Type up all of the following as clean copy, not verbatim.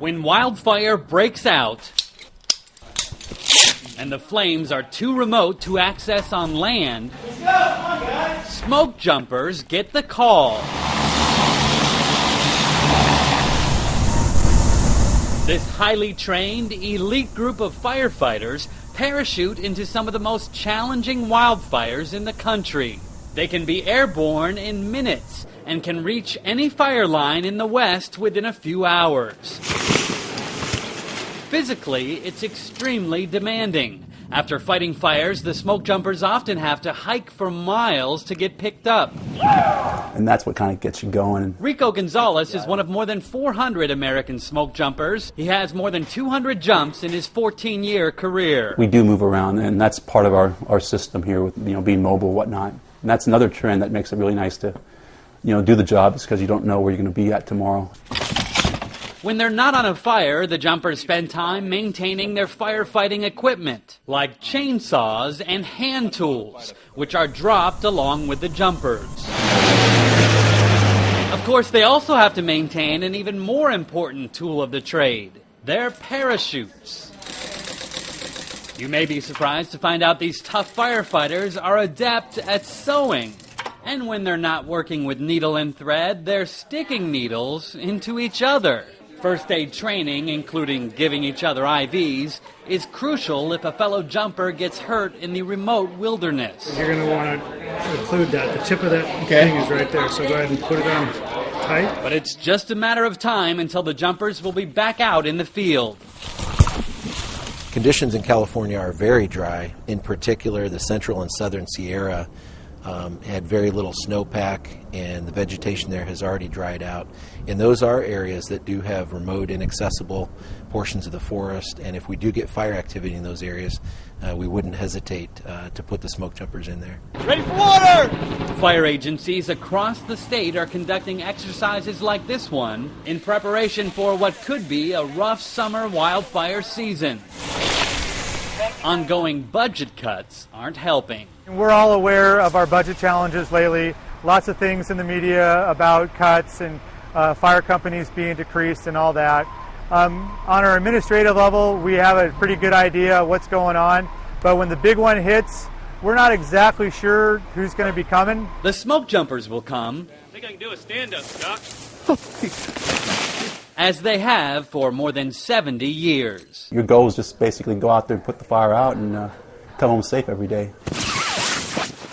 When wildfire breaks out and the flames are too remote to access on land, smoke jumpers get the call. This highly trained, elite group of firefighters parachute into some of the most challenging wildfires in the country. They can be airborne in minutes and can reach any fire line in the West within a few hours. Physically, it's extremely demanding. After fighting fires, the smoke jumpers often have to hike for miles to get picked up. And that's what kind of gets you going. RICO GONZALEZ is one of more than 400 American smoke jumpers. He has more than 200 jumps in his 14-year career. We do move around, and that's part of our system here with being mobile and whatnot. And that's another trend that makes it really nice to do the job, is because you don't know where you're going to be at tomorrow. When they're not on a fire, the jumpers spend time maintaining their firefighting equipment, like chainsaws and hand tools, which are dropped along with the jumpers. Of course, they also have to maintain an even more important tool of the trade, their parachutes. You may be surprised to find out these tough firefighters are adept at sewing. And when they're not working with needle and thread, they're sticking needles into each other. First aid training, including giving each other IVs, is crucial if a fellow jumper gets hurt in the remote wilderness. You're going to want to include that. The tip of that thing is right there, so go ahead and put it on tight. But it's just a matter of time until the jumpers will be back out in the field. Conditions in California are very dry. In particular, the central and southern Sierra had very little snowpack, and the vegetation there has already dried out. And those are areas that do have remote, inaccessible portions of the forest, and if we do get fire activity in those areas, we wouldn't hesitate to put the smoke jumpers in there. Ready for water! Fire agencies across the state are conducting exercises like this one in preparation for what could be a rough summer wildfire season. Ongoing budget cuts aren't helping. We're all aware of our budget challenges lately. Lots of things in the media about cuts and fire companies being decreased and all that. On our administrative level, we have a pretty good idea of what's going on, but when the big one hits, we're not exactly sure who's going to be coming. The smoke jumpers will come. I think I can do a stand-up, Doc. As they have for more than 70 years. Your goal is just basically go out there and put the fire out and come home safe every day.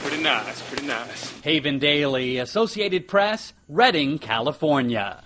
Pretty nice, pretty nice. Haven Daley, Associated Press, Redding, California.